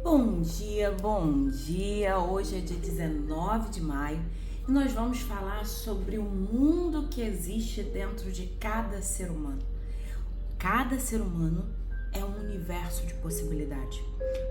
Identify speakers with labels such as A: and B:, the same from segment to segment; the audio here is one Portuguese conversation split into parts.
A: Bom dia, bom dia! Hoje é dia 19 de maio e nós vamos falar sobre o mundo que existe dentro de cada ser humano. Cada ser humano é um universo de possibilidade.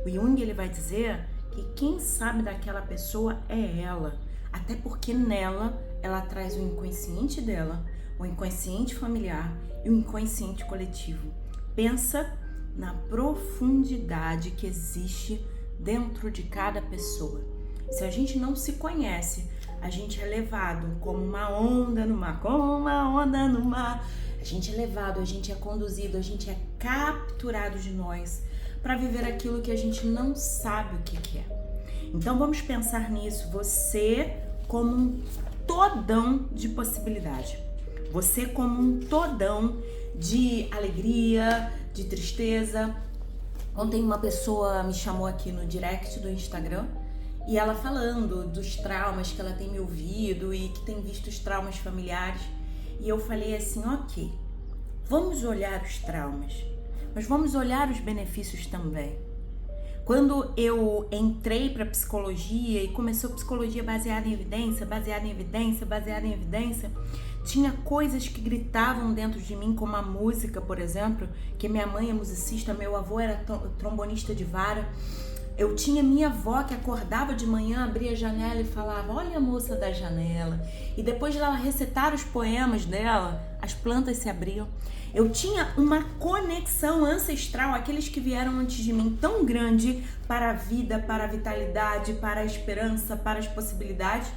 A: O Jung ele vai dizer que quem sabe daquela pessoa é ela, até porque nela ela traz o inconsciente dela, o inconsciente familiar e o inconsciente coletivo. Pensa na profundidade que existe dentro de cada pessoa. Se a gente não se conhece, a gente é levado como uma onda no mar, A gente é levado, a gente é conduzido, a gente é capturado de nós para viver aquilo que a gente não sabe o que é. Então vamos pensar nisso, você como um todão de possibilidade. Você como um todão de alegria, de tristeza. Ontem uma pessoa me chamou aqui no direct do Instagram e ela falando dos traumas que ela tem me ouvido e que tem visto os traumas familiares. E eu falei assim, ok, vamos olhar os traumas, mas vamos olhar os benefícios também. Quando eu entrei para psicologia e começou psicologia baseada em evidência, tinha coisas que gritavam dentro de mim, como a música, por exemplo, que minha mãe é musicista, meu avô era trombonista de vara. Eu tinha minha avó que acordava de manhã, abria a janela e falava, olha a moça da janela. E depois de ela recitar os poemas dela, as plantas se abriam. Eu tinha uma conexão ancestral, aqueles que vieram antes de mim, tão grande para a vida, para a vitalidade, para a esperança, para as possibilidades,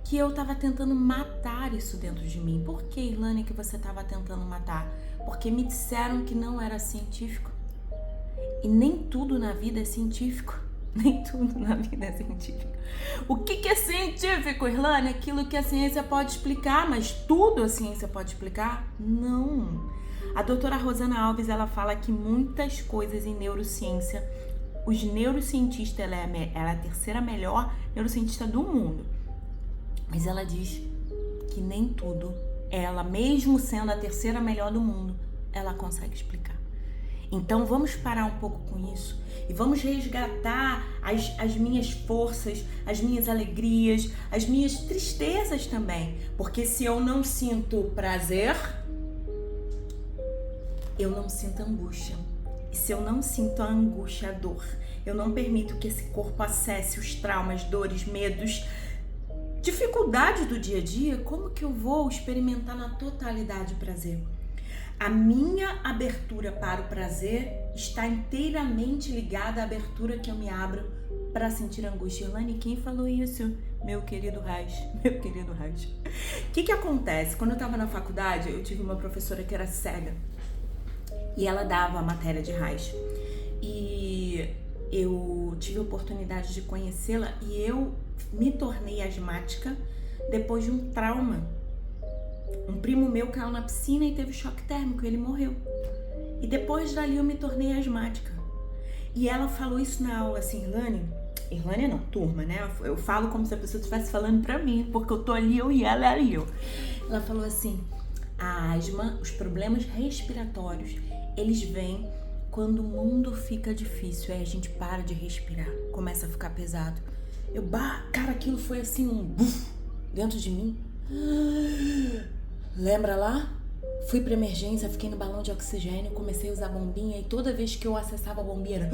A: que eu estava tentando matar isso dentro de mim. Por que, Irlane, que você estava tentando matar? Porque me disseram que não era científico. E nem tudo na vida é científico. Nem tudo na vida é científico. O que é científico, Irlane? Aquilo que a ciência pode explicar, mas tudo a ciência pode explicar? Não. A doutora Rosana Alves, ela fala que muitas coisas em neurociência, os neurocientistas, ela é a terceira melhor neurocientista do mundo. Mas ela diz que nem tudo, ela mesmo sendo a terceira melhor do mundo, ela consegue explicar. Então vamos parar um pouco com isso e vamos resgatar as minhas forças, as minhas alegrias, as minhas tristezas também. Porque se eu não sinto prazer, eu não sinto angústia. E se eu não sinto a angústia, a dor, eu não permito que esse corpo acesse os traumas, dores, medos, dificuldades do dia a dia, como que eu vou experimentar na totalidade o prazer? A minha abertura para o prazer está inteiramente ligada à abertura que eu me abro para sentir angústia. Irlane, quem falou isso? Meu querido Raj. O que acontece? Quando eu estava na faculdade, eu tive uma professora que era cega e ela dava a matéria de Raj. E eu tive a oportunidade de conhecê-la e eu me tornei asmática depois de um trauma. Um primo meu caiu na piscina e teve choque térmico, ele morreu. E depois dali eu me tornei asmática. E ela falou isso na aula assim, Irlane não, turma, né? Eu falo como se a pessoa estivesse falando pra mim, porque eu tô ali, eu e ela era eu. Ela falou assim, a asma, os problemas respiratórios, eles vêm quando o mundo fica difícil, aí a gente para de respirar, começa a ficar pesado. Cara, aquilo foi assim um buf dentro de mim. Lembra lá? Fui pra emergência, fiquei no balão de oxigênio, comecei a usar bombinha e toda vez que eu acessava a bombinha era...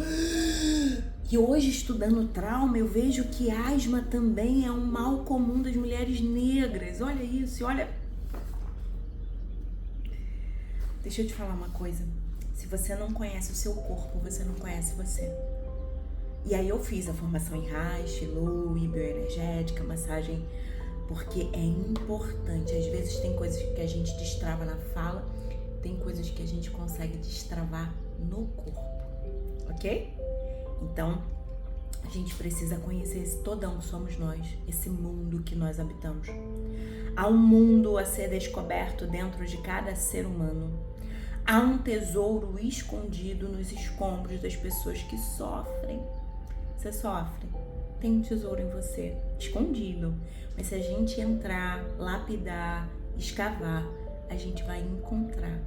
A: E hoje, estudando trauma, eu vejo que asma também é um mal comum das mulheres negras. Olha isso, olha... Deixa eu te falar uma coisa. Se você não conhece o seu corpo, você não conhece você. E aí eu fiz a formação em Reiki, Lui, bioenergética, massagem, porque é importante. Às vezes tem coisas que a gente destrava na fala, tem coisas que a gente consegue destravar no corpo, ok? Então, a gente precisa conhecer esse todão que somos nós, esse mundo que nós habitamos. Há um mundo a ser descoberto dentro de cada ser humano. Há um tesouro escondido nos escombros das pessoas que sofrem. Você sofre? Tem um tesouro em você, escondido. Mas se a gente entrar, lapidar, escavar, a gente vai encontrar.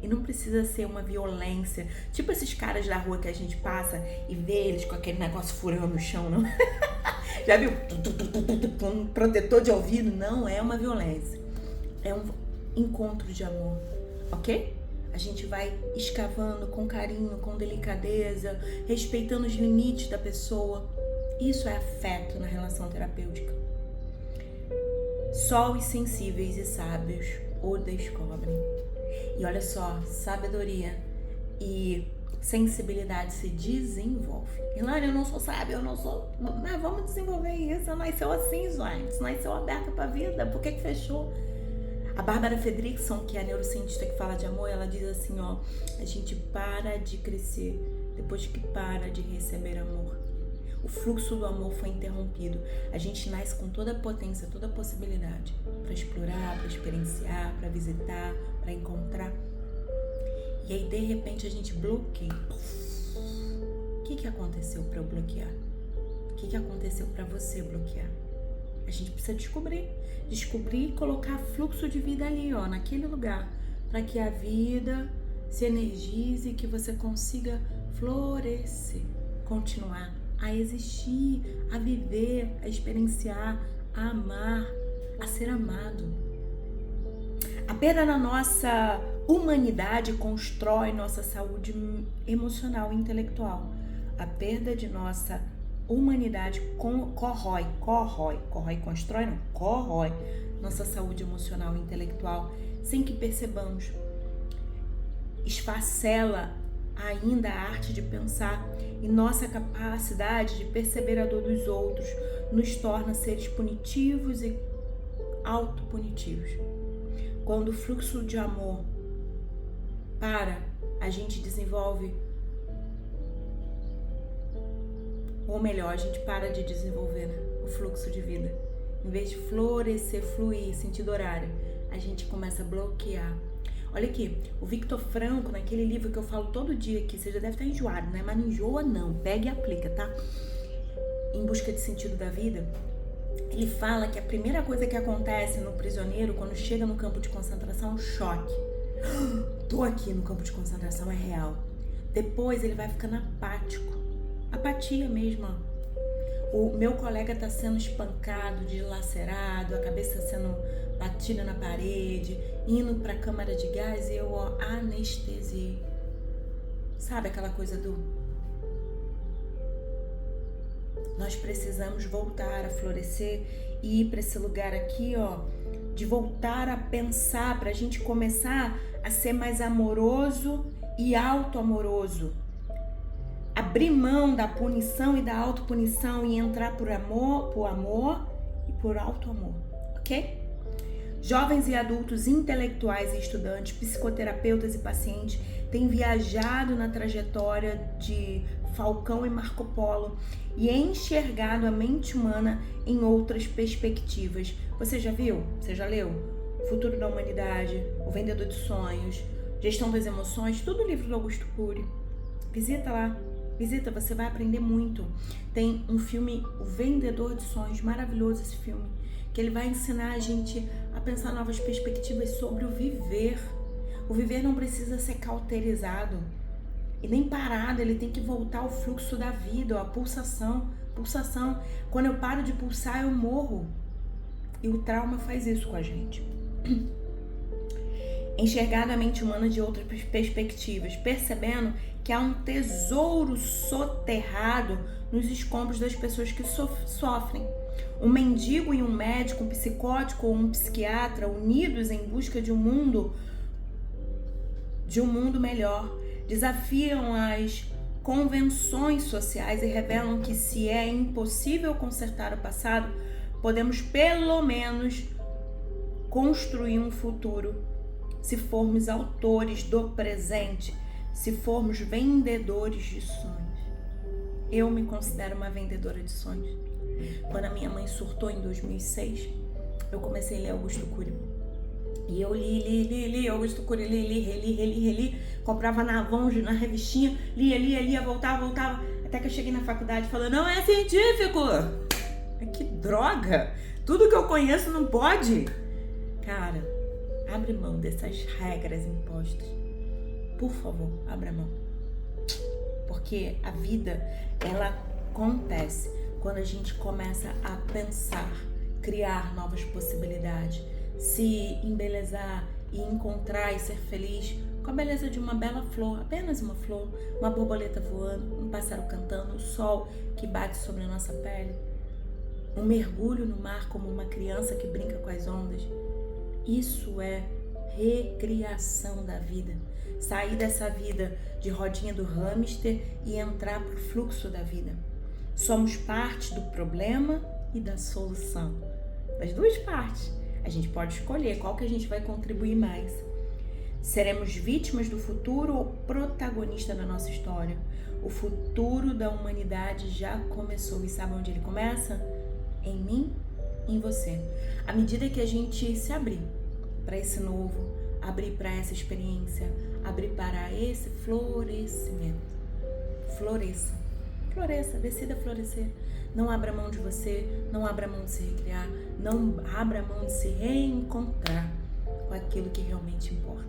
A: E não precisa ser uma violência. Tipo esses caras da rua que a gente passa e vê eles com aquele negócio furando no chão, não? Já viu? Um protetor de ouvido. Não é uma violência. É um encontro de amor, ok? A gente vai escavando com carinho, com delicadeza, respeitando os limites da pessoa. Isso é afeto na relação terapêutica. Só os sensíveis e sábios o descobrem. E olha só, sabedoria e sensibilidade se desenvolve. Ilana, eu não sou sábia, eu não sou... Mas vamos desenvolver isso. Você nasceu assim, gente. Você nasceu aberta pra vida. Por que fechou? A Bárbara Fredrickson, que é a neurocientista que fala de amor, ela diz assim, ó, a gente para de crescer depois que para de receber amor. O fluxo do amor foi interrompido. A gente nasce com toda a potência, toda a possibilidade para explorar, para experienciar, para visitar, para encontrar. E aí, de repente, a gente bloqueia. O que aconteceu para eu bloquear? O que aconteceu para você bloquear? A gente precisa descobrir e colocar fluxo de vida ali, ó, naquele lugar, para que a vida se energize e que você consiga florescer, continuar a existir, a viver, a experienciar, a amar, a ser amado. A perda da nossa humanidade constrói nossa saúde emocional e intelectual. A perda de nossa humanidade corrói nossa saúde emocional e intelectual sem que percebamos. Esfacela ainda a arte de pensar e nossa capacidade de perceber a dor dos outros nos torna seres punitivos e autopunitivos. Quando o fluxo de amor para, a gente desenvolve, ou melhor, a gente para de desenvolver, né, o fluxo de vida. Em vez de florescer, fluir, sentido horário, a gente começa a bloquear. Olha aqui, o Victor Frankl, naquele livro que eu falo todo dia aqui, você já deve estar enjoado, né? Mas não enjoa não, pega e aplica, tá? Em Busca de Sentido da Vida, ele fala que a primeira coisa que acontece no prisioneiro, quando chega no campo de concentração, é um choque. Tô aqui no campo de concentração, é real. Depois ele vai ficando apático. Apatia mesmo, ó. O meu colega tá sendo espancado, dilacerado, a cabeça sendo batida na parede, indo pra câmara de gás e eu, ó, anestesiei. Sabe aquela coisa do... Nós precisamos voltar a florescer e ir pra esse lugar aqui, ó, de voltar a pensar, pra gente começar a ser mais amoroso e auto-amoroso. Abrir mão da punição e da autopunição e entrar por amor e por auto-amor, ok? Jovens e adultos intelectuais e estudantes, psicoterapeutas e pacientes têm viajado na trajetória de Falcão e Marco Polo e enxergado a mente humana em outras perspectivas. Você já viu? Você já leu? O Futuro da Humanidade, O Vendedor de Sonhos, Gestão das Emoções, tudo livro do Augusto Cury. Visita lá. Visita, você vai aprender muito. Tem um filme, O Vendedor de Sonhos, maravilhoso esse filme, que ele vai ensinar a gente a pensar novas perspectivas sobre o viver. O viver não precisa ser cauterizado e nem parado, ele tem que voltar ao fluxo da vida, a pulsação. Quando eu paro de pulsar, eu morro. E o trauma faz isso com a gente. Enxergado a mente humana de outras perspectivas, percebendo que há um tesouro soterrado nos escombros das pessoas que sofrem. Um mendigo e um médico, um psicótico ou um psiquiatra unidos em busca de um mundo melhor, desafiam as convenções sociais e revelam que se é impossível consertar o passado, podemos pelo menos construir um futuro se formos autores do presente, se formos vendedores de sonhos. Eu me considero uma vendedora de sonhos. Quando a minha mãe surtou em 2006, eu comecei a ler Augusto Cury. E eu li Augusto Cury, reli, comprava na Avon, na revistinha, lia, voltava, até que eu cheguei na faculdade falando, não é científico! Que droga! Tudo que eu conheço não pode! Cara, abre mão dessas regras impostas. por favor, abra mão. Porque a vida, ela acontece quando a gente começa a pensar, criar novas possibilidades, se embelezar e encontrar e ser feliz com a beleza de uma bela flor, apenas uma flor, uma borboleta voando, um pássaro cantando, o sol que bate sobre a nossa pele, um mergulho no mar como uma criança que brinca com as ondas. Isso é recriação da vida. Sair dessa vida de rodinha do hamster e entrar pro fluxo da vida. Somos parte do problema e da solução. Das duas partes. A gente pode escolher qual que a gente vai contribuir mais. Seremos vítimas do futuro ou protagonista da nossa história? O futuro da humanidade já começou. E sabe onde ele começa? Em mim, em você. À medida que a gente se abrir para esse novo, abrir para essa experiência, abrir para esse florescimento. Floresça. Floresça, decida florescer. Não abra mão de você, não abra mão de se recriar, não abra mão de se reencontrar com aquilo que realmente importa.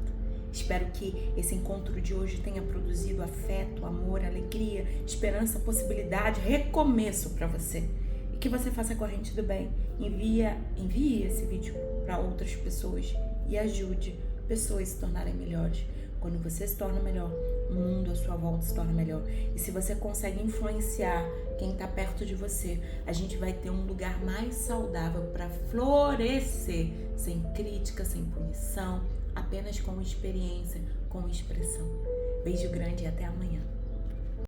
A: Espero que esse encontro de hoje tenha produzido afeto, amor, alegria, esperança, possibilidade, recomeço para você. E que você faça a corrente do bem. Envie esse vídeo para outras pessoas e ajude pessoas a se tornarem melhores. Quando você se torna melhor, o mundo à sua volta se torna melhor. E se você consegue influenciar quem está perto de você, a gente vai ter um lugar mais saudável para florescer, sem crítica, sem punição, apenas com experiência, com expressão. Beijo grande e até amanhã.